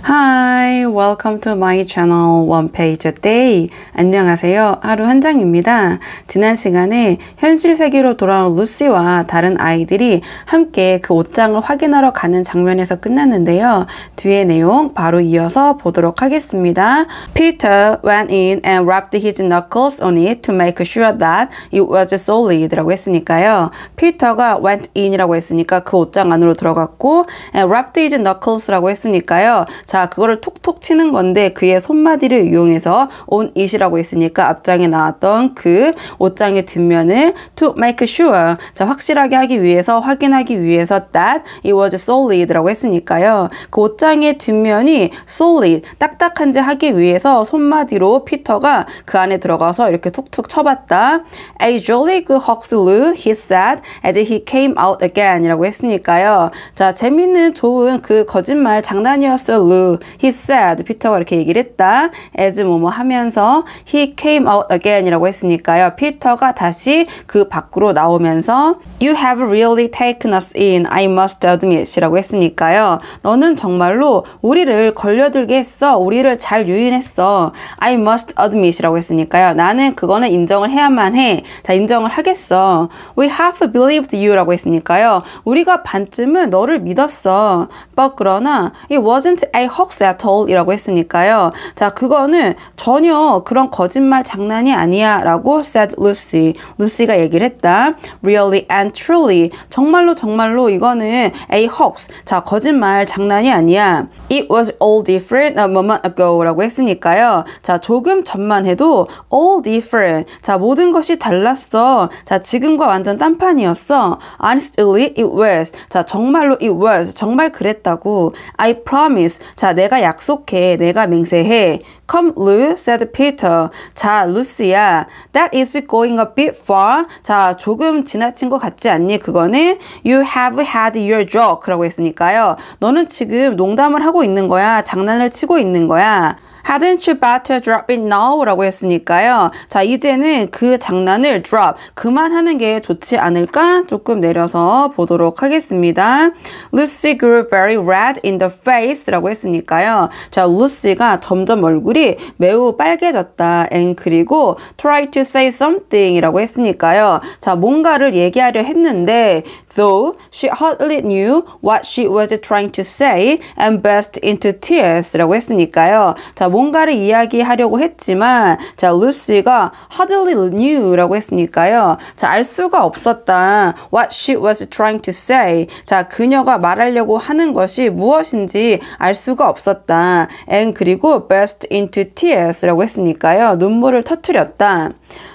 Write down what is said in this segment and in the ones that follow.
Hi, welcome to my channel One Page a Day. 안녕하세요. 하루 한 장입니다. 지난 시간에 현실 세계로 돌아온 루시와 다른 아이들이 함께 그 옷장을 확인하러 가는 장면에서 끝났는데요. 뒤의 내용 바로 이어서 보도록 하겠습니다. Peter went in and rubbed his knuckles on it to make sure that it was solid라고 했으니까요. 피터가 went in이라고 했으니까 그 옷장 안으로 들어갔고 and rubbed his knuckles라고 했으니까요. 자, 그거를 톡톡 치는 건데 그의 손마디를 이용해서 on it이라고 했으니까 앞장에 나왔던 그 옷장의 뒷면을 to make sure, 자, 확실하게 하기 위해서, 확인하기 위해서 that it was solid라고 했으니까요. 그 옷장의 뒷면이 solid, 딱딱한지 하기 위해서 손마디로 피터가 그 안에 들어가서 이렇게 툭툭 쳐봤다. A jolly good hoax, Lou, he said as he came out again 이라고 했으니까요. 자, 재밌는 좋은 그 거짓말 장난이었어, Lou. He said, 피터가 이렇게 얘기를 했다. as 뭐뭐 하면서 he came out again 이라고 했으니까요. 피터가 다시 그 밖으로 나오면서 You have really taken us in, I must admit 이라고 했으니까요. 너는 정말로 우리를 걸려들게 했어. 우리를 잘 유인했어. I must admit 이라고 했으니까요. 나는 그거는 인정을 해야만 해. 자, 인정을 하겠어. We half believed you 라고 했으니까요. 우리가 반쯤은 너를 믿었어. But 그러나 it wasn't a hoax at all 이라고 했으니까요. 자, 그거는 전혀 그런 거짓말 장난이 아니야 라고 said Lucy. 루시가 얘기를 했다. Really and truly, 정말로 이거는 a hoax, 자, 거짓말 장난이 아니야. It was all different a moment ago 라고 했으니까요. 자, 조금 전만 해도 all different, 자, 모든 것이 달랐어. 자, 지금과 완전 딴판이었어. Honestly it was, 자, 정말로 it was, 정말 그랬다고. I promise, 자, 내가 약속해, 내가 맹세해. Come, Lou, said Peter. 자, 루시야, that is going a bit far. 자, 조금 지나친 것 같지 않니? 그거는 You have had your joke 라고 했으니까요. 너는 지금 농담을 하고 있는 거야. 장난을 치고 있는 거야. Hadn't you better drop it now? 라고 했으니까요. 자, 이제는 그 장난을 drop, 그만하는 게 좋지 않을까? 조금 내려서 보도록 하겠습니다. Lucy grew very red in the face 라고 했으니까요. 자, 루시가 점점 얼굴이 매우 빨개졌다. And 그리고 try to say something 이라고 했으니까요. 자, 뭔가를 얘기하려 했는데 though she hardly knew what she was trying to say and burst into tears 라고 했으니까요. 자, 뭔가를 이야기하려고 했지만 자, 루시가 hardly knew 라고 했으니까요. 자, 알 수가 없었다. What she was trying to say. 자, 그녀가 말하려고 하는 것이 무엇인지 알 수가 없었다. And 그리고 burst into tears 라고 했으니까요. 눈물을 터뜨렸다.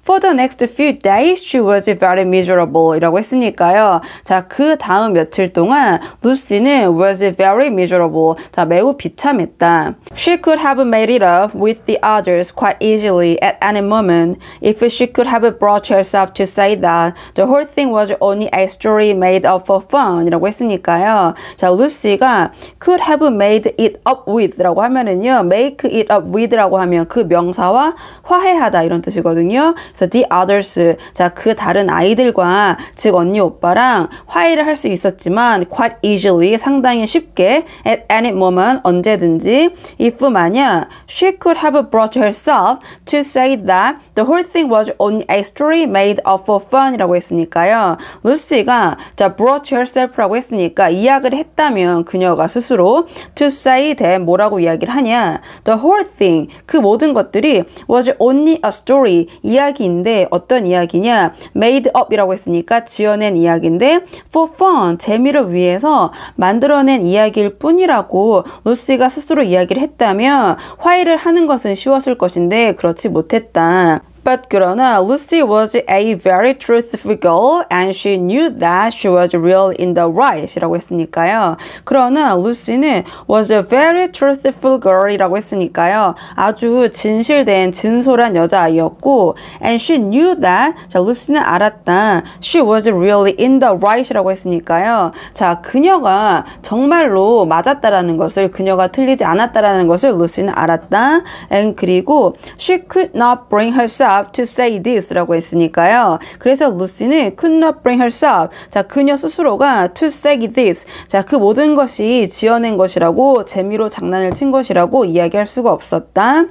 For the next few days, she was very miserable 이라고 했으니까요. 자, 그 다음 며칠 동안 루시는 was very miserable. 자, 매우 비참했다. She could have made it up with the others quite easily at any moment if she could have brought herself to say that the whole thing was only a story made up for fun 이라고 했으니까요. 자, 루시가 could have made it up with 라고 하면은요, make it up with 라고 하면 그 명사와 화해하다 이런 뜻이거든요. 그래서 the others, 자, 그 다른 아이들과, 즉 언니 오빠랑 화해를 할 수 있었지만 quite easily, 상당히 쉽게 at any moment, 언제든지 if 만약 she could have brought herself to say that the whole thing was only a story made up for fun 이라고 했으니까요. 루시가 자, brought herself라고 했으니까 이야기를 했다면 그녀가 스스로 to say that 뭐라고 이야기를 하냐, the whole thing, 그 모든 것들이 was only a story, 이야기인데 어떤 이야기냐, made up이라고 했으니까 지어낸 이야기인데 for fun, 재미를 위해서 만들어낸 이야기일 뿐이라고 루시가 스스로 이야기를 했다면 화해를 하는 것은 쉬웠을 것인데 그렇지 못했다. But 그러나 Lucy was a very truthful girl and she knew that she was real in the right 이라고 했으니까요. 그러나 루시는 was a very truthful girl 이라고 했으니까요. 아주 진실된 진솔한 여자아이였고 and she knew that, 자, 루시는 알았다. She was really in the right 이라고 했으니까요. 자, 그녀가 정말로 맞았다라는 것을, 그녀가 틀리지 않았다라는 것을 루시는 알았다. And 그리고 she could not bring herself herself to say this 라고 했으니까요. 그래서 루시는 could not bring herself. 자, 그녀 스스로가 to say this. 자, 그 모든 것이 지어낸 것이라고 재미로 장난을 친 것이라고 이야기할 수가 없었다.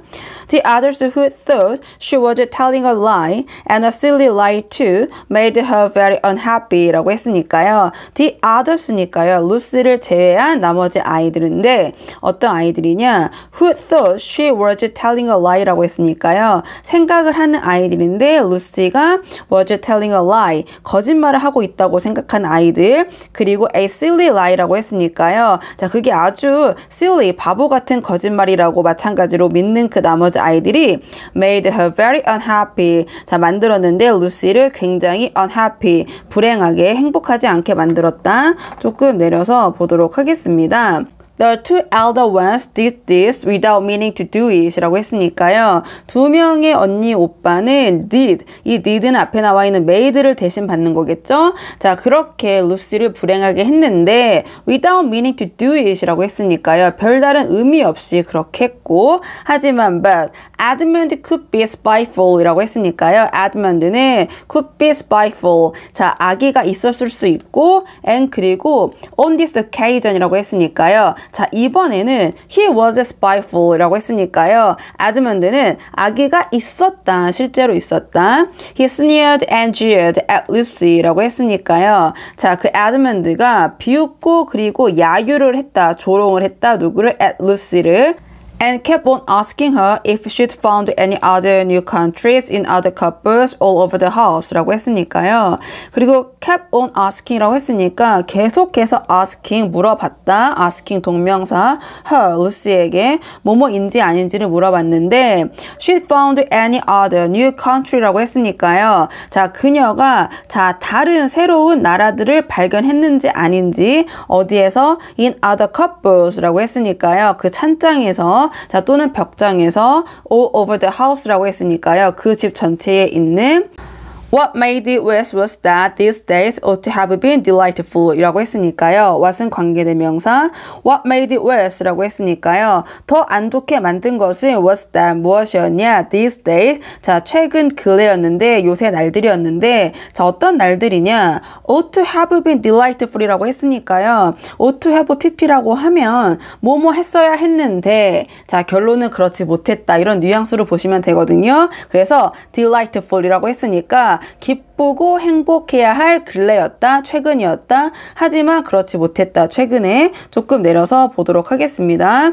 The others who thought she was telling a lie and a silly lie too made her very unhappy 라고 했으니까요. The others니까요. 루시를 제외한 나머지 아이들인데 어떤 아이들이냐? Who thought she was telling a lie 라고 했으니까요. 생각을 하는 아이들인데 루시가 was telling a lie. 거짓말을 하고 있다고 생각한 아이들. 그리고 a silly lie라고 했으니까요. 자, 그게 아주 silly, 바보 같은 거짓말이라고 마찬가지로 믿는 그 나머지 아이들이 made her very unhappy. 자, 만들었는데 루시를 굉장히 unhappy, 불행하게, 행복하지 않게 만들었다. 조금 내려서 보도록 하겠습니다. The two elder ones did this without meaning to do it 라고 했으니까요. 두 명의 언니 오빠는 did, 이 did는 앞에 나와 있는 made를 대신 받는 거겠죠. 자, 그렇게 루시를 불행하게 했는데 without meaning to do it 라고 했으니까요. 별다른 의미 없이 그렇게 했고, 하지만 but Edmund could be spiteful 이라고 했으니까요. Edmund는 could be spiteful. 자, 악의가 있었을 수 있고 and 그리고 on this occasion 이라고 했으니까요. 자, 이번에는 he was spiteful 라고 했으니까요. 에드먼드는 악의가 있었다. 실제로 있었다. He sneered and jeered at Lucy 라고 했으니까요. 자, 그 에드먼드가 비웃고 그리고 야유를 했다. 조롱을 했다. 누구를? at Lucy를. And kept on asking her if she'd found any other new countries in other cupboards all over the house 라고 했으니까요. 그리고 kept on asking이라고 했으니까 계속해서 asking, 물어봤다. asking 동명사 her, 루시에게 뭐뭐인지 아닌지를 물어봤는데 she'd found any other new country라고 했으니까요. 자, 그녀가 자, 다른 새로운 나라들을 발견했는지 아닌지 어디에서 in other cupboards라고 했으니까요. 그 찬장에서 자, 또는 벽장에서 all over the house라고 했으니까요. 그 집 전체에 있는 What made it worse was that these days ought to have been delightful 이라고 했으니까요. what은 관계대명사, what made it worse 라고 했으니까요. 더 안 좋게 만든 것은 was that 무엇이었냐? these days, 자, 최근 근래였는데, 요새 날들이었는데, 자, 어떤 날들이냐? ought to have been delightful 이라고 했으니까요. ought to have pp라고 하면 뭐뭐 했어야 했는데, 자, 결론은 그렇지 못했다. 이런 뉘앙스로 보시면 되거든요. 그래서 delightful 이라고 했으니까 기쁘고 행복해야 할 근래였다, 최근이었다. 하지만 그렇지 못했다, 최근에. 조금 내려서 보도록 하겠습니다.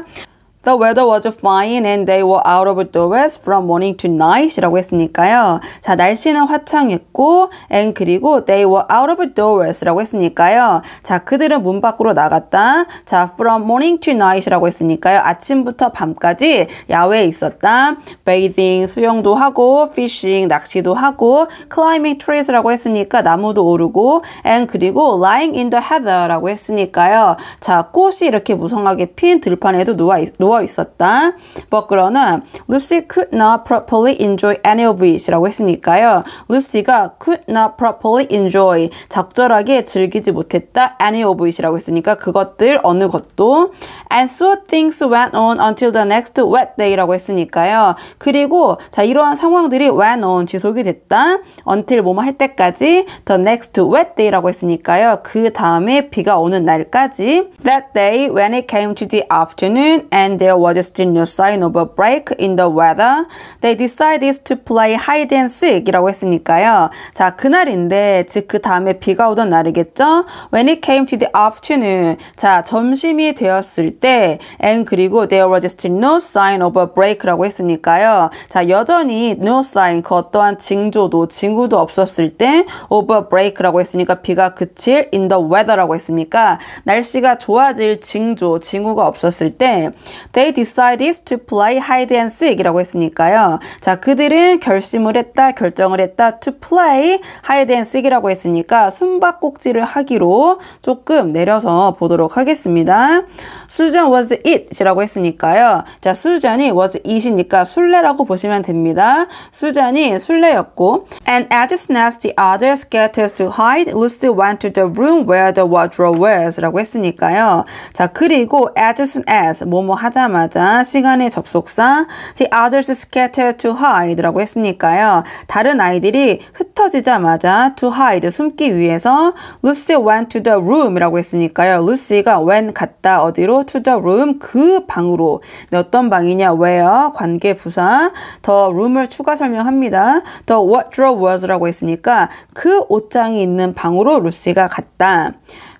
The weather was fine and they were out of doors from morning to night 이라고 했으니까요. 자, 날씨는 화창했고 and 그리고 they were out of doors 라고 했으니까요. 자, 그들은 문 밖으로 나갔다. 자, from morning to night 이라고 했으니까요. 아침부터 밤까지 야외에 있었다. bathing, 수영도 하고 fishing, 낚시도 하고 climbing trees 라고 했으니까 나무도 오르고 and 그리고 lying in the heather 라고 했으니까요. 자, 꽃이 이렇게 무성하게 핀 들판에도 누워 있었다. But 그러나 Lucy could not properly enjoy any of it 라고 했으니까요. 루시가 could not properly enjoy, 적절하게 즐기지 못했다. any of it 라고 했으니까 그것들, 어느 것도. And so things went on until the next wet day 라고 했으니까요. 그리고 자, 이러한 상황들이 went on, 지속이 됐다. until 뭐뭐 할 때까지 the next wet day 라고 했으니까요. 그 다음에 비가 오는 날까지. That day when it came to the afternoon and there was still no sign of a break in the weather, they decided to play hide and seek 이라고 했으니까요. 자, 그날인데, 즉 그 다음에 비가 오던 날이겠죠? When it came to the afternoon, 자, 점심이 되었을 때, and 그리고 there was still no sign of a break 라고 했으니까요. 자, 여전히 no sign, 그 어떠한 징조도, 징후도 없었을 때 of a break 라고 했으니까 비가 그칠 in the weather 라고 했으니까 날씨가 좋아질 징조, 징후가 없었을 때 they decided to play hide and seek 이라고 했으니까요. 자, 그들은 결심을 했다, 결정을 했다 to play hide and seek 이라고 했으니까 숨바꼭질을 하기로. 조금 내려서 보도록 하겠습니다. Susan was it 이라고 했으니까요. 자, 수잔이 was it이니까 술래라고 보시면 됩니다. 수잔이 술래였고 and as soon as the others scattered to hide, Lucy went to the room where the wardrobe was 라고 했으니까요. 자, 그리고 as soon as 뭐뭐 하자 하자마자 시간의 접속사 the others scattered to hide라고 했으니까요. 다른 아이들이 흩어지자마자 to hide 숨기 위해서 Lucy went to the room이라고 했으니까요. 루시가 went 갔다 어디로? to the room 그 방으로. 네, 어떤 방이냐? where 관계 부사 the room을 추가 설명합니다. the wardrobe was라고 했으니까 그 옷장이 있는 방으로 루시가 갔다.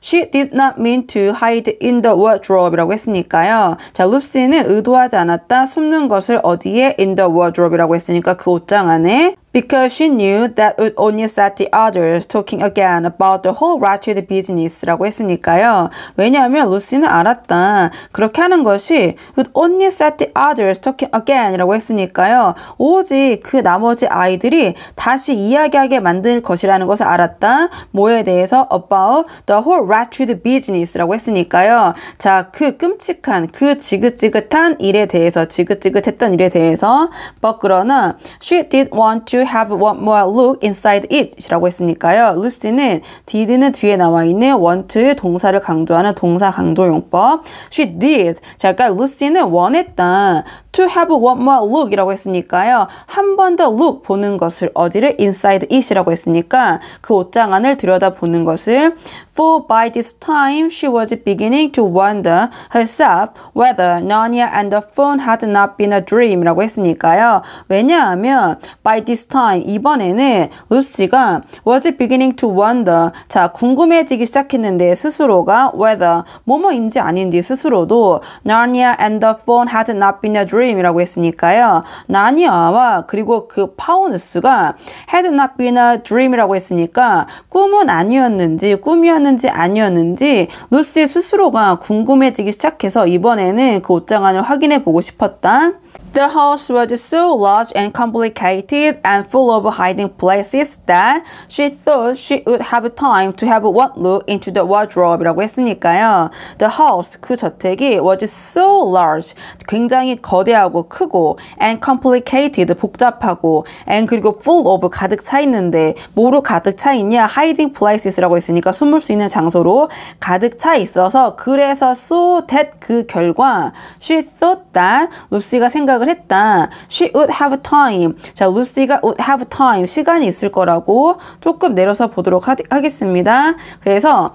She did not mean to hide in the wardrobe이라고 했으니까요. 자, 루시는 의도하지 않았다. 숨는 것을 어디에? in the wardrobe이라고 했으니까 그 옷장 안에. Because she knew that would only set the others talking again about the whole wretched business라고 했으니까요. 왜냐하면 루시는 알았다. 그렇게 하는 것이 would only set the others talking again이라고 했으니까요. 오직 그 나머지 아이들이 다시 이야기하게 만들 것이라는 것을 알았다. 뭐에 대해서? About the whole wretched business라고 했으니까요. 자, 그 끔찍한, 그 지긋지긋한 일에 대해서, 지긋지긋했던 일에 대해서 but 그러나 she did want to have one more look inside it이라고 했으니까요. 루시는 did는 뒤에 나와 있는 want 동사를 강조하는 동사 강조용법. She did. 자, 그러니까 루시는 원했다. To have one more look이라고 했으니까요. 한 번 더 look 보는 것을 어디를? inside it이라고 했으니까 그 옷장 안을 들여다보는 것을 For by this time she was beginning to wonder herself whether Narnia and the phone had not been a dream이라고 했으니까요. 왜냐하면 by this time 이번에는 루시가 was beginning to wonder 자 궁금해지기 시작했는데 스스로가 whether 뭐뭐인지 아닌지 스스로도 Narnia and the phone had not been a dream이라고 했으니까요. 나니아와 그리고 그 파우누스가 had not been a dream이라고 했으니까 꿈은 아니었는지 꿈이었는지 아니었는지 루시 스스로가 궁금해지기 시작해서 이번에는 그 옷장 안을 확인해 보고 싶었다. The house was so large and complicated and full of hiding places that she thought she would have time to have one look into the wardrobe이라고 했으니까요. The house, 그 저택이 was so large, 굉장히 거대하고 크고 and complicated, 복잡하고 and 그리고 full of, 가득 차 있는데 뭐로 가득 차 있냐? hiding places라고 했으니까 숨을 수 있는 장소로 가득 차 있어서 그래서 so that 그 결과 she thought that 루시가 생각을 했다. She would have time. 자, 루시가 would have time. 시간이 있을 거라고 조금 내려서 보도록 하겠습니다. 그래서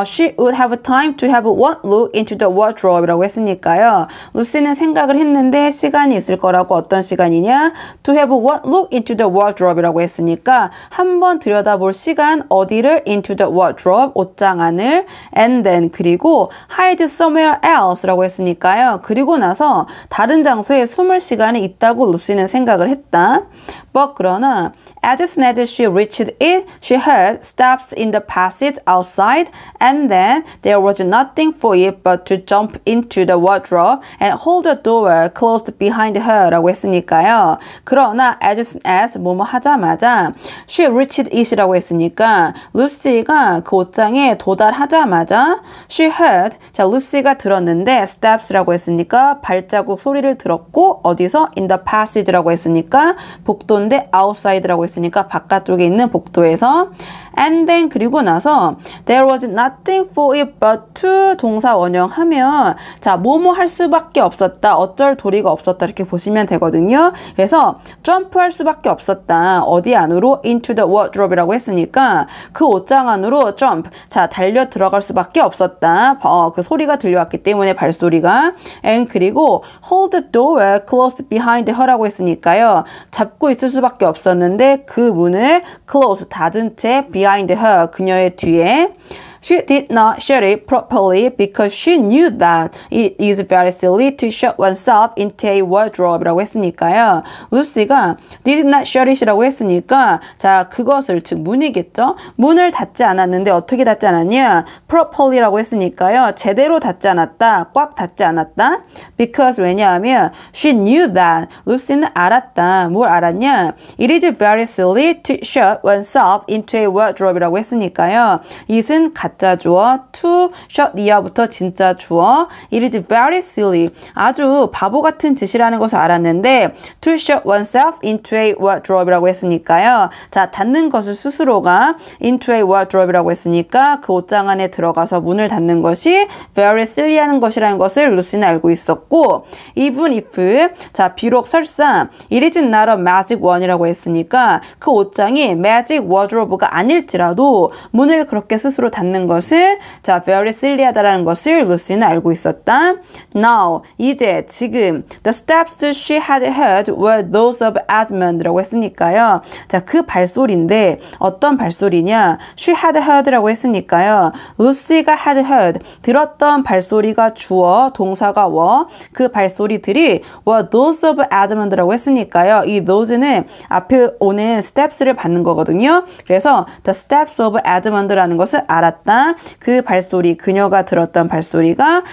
she would have time to have one look into the wardrobe이라고 했으니까요. 루시는 생각을 했는데 시간이 있을 거라고 어떤 시간이냐? To have one look into the wardrobe이라고 했으니까 한번 들여다볼 시간 어디를? Into the wardrobe. 옷장 안을 and then 그리고 hide somewhere else라고 했으니까요. 그리고 나서 다른 장소에 숨을 시간이 있다고 루시는 생각을 했다. But 그러나 as soon as she reached it, she heard steps in the passage outside and then there was nothing for it but to jump into the wardrobe and hold the door closed behind her 라고 했으니까요. 그러나 as soon as 뭐뭐 하자마자 she reached it이라고 했으니까 루시가 그 옷장에 도달하자마자 she heard 자 루시가 들었는데 steps라고 했으니까 발자국 소리를 들었고 어디서? in the passage라고 했으니까 복도인데 outside라고 했으니까 바깥쪽에 있는 복도에서 and then 그리고 나서 there was nothing for it but to 동사 원형하면 자 뭐뭐 할 수밖에 없었다 어쩔 도리가 없었다 이렇게 보시면 되거든요. 그래서 점프할 수밖에 없었다. 어디 안으로? into the wardrobe이라고 했으니까 그 옷장 안으로 jump 자 달려 들어갈 수밖에 없었다. 그 소리가 들려왔기 때문에 발소리가 and 그리고 hold the door closed behind her라고 했으니까요. 잡고 있을 수밖에 없었는데 그 문을 close 닫은 채 behind her 그녀의 뒤에 She did not shut it properly because she knew that it is very silly to shut oneself into a wardrobe라고 했으니까요. 루시가 did not shut it이라고 했으니까 자 그것을 즉 문이겠죠. 문을 닫지 않았는데 어떻게 닫지 않았냐? properly라고 했으니까요. 제대로 닫지 않았다. 꽉 닫지 않았다. Because 왜냐하면 she knew that 루시는 알았다. 뭘 알았냐? It is very silly to shut oneself into a wardrobe라고 했으니까요. 이것은 가짜 주어, to shut the out부터 진짜 주어. It is very silly. 아주 바보 같은 짓이라는 것을 알았는데 to shut oneself into a wardrobe라고 했으니까요. 자, 닫는 것을 스스로가 into a wardrobe라고 했으니까 그 옷장 안에 들어가서 문을 닫는 것이 very silly 하는 것이라는 것을 루시는 알고 있었고 even if 자, 비록 설사 it is not a magic one이라고 했으니까 그 옷장이 magic wardrobe가 아닐지라도 문을 그렇게 스스로 닫는 것을 자, very silly하다라는 것을 루시는 알고 있었다. Now, 이제 지금 the steps she had heard were those of Edmund라고 했으니까요. 자, 그 발소리인데 어떤 발소리냐? She had heard라고 했으니까요. 루시가 had heard 들었던 발소리가 주어, 동사가 were 그 발소리들이 were those of Edmund라고 했으니까요. 이 those는 앞에 오는 steps를 받는 거거든요. 그래서 the steps of Edmund라는 것을 알았다. 그 발소리, 그녀가 들었던 발소리가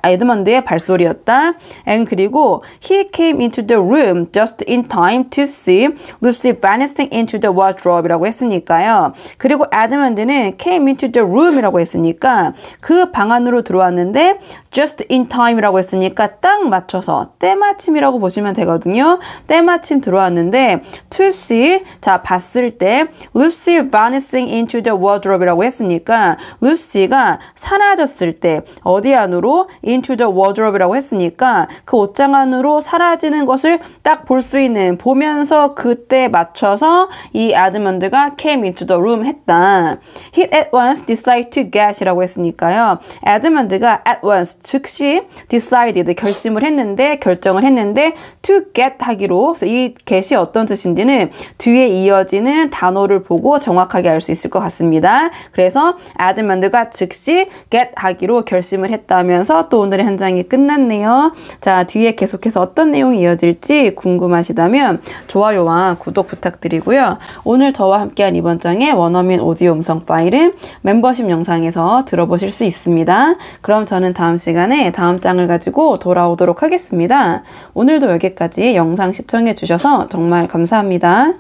에드먼드의 발소리였다. And 그리고 he came into the room just in time to see Lucy vanishing into the wardrobe라고 했으니까요. 그리고 에드먼드는 came into the room이라고 했으니까 그 방 안으로 들어왔는데 just in time이라고 했으니까 딱 맞춰서 때마침이라고 보시면 되거든요. 때마침 들어왔는데 to see 자 봤을 때 Lucy vanishing into the wardrobe라고 했으니까 루시가 사라졌을 때 어디 안으로 into the wardrobe라고 했으니까 그 옷장 안으로 사라지는 것을 딱 볼 수 있는 보면서 그때 맞춰서 이 에드먼드가 came into the room 했다. He at once decided to get이라고 했으니까요. 에드먼드가 at once 즉시 decided 결정을 했는데 to get 하기로 이 get이 어떤 뜻인지는 뒤에 이어지는 단어를 보고 정확하게 알 수 있을 것 같습니다. 그래서 에드먼드가 즉시 get 하기로 결심을 했다면서 또 오늘의 한 장이 끝났네요. 자, 뒤에 계속해서 어떤 내용이 이어질지 궁금하시다면 좋아요와 구독 부탁드리고요. 오늘 저와 함께한 이번 장의 원어민 오디오 음성 파일은 멤버십 영상에서 들어보실 수 있습니다. 그럼 저는 다음 시간에 다음 장을 가지고 돌아오도록 하겠습니다. 오늘도 여기까지 영상 시청해 주셔서 정말 감사합니다.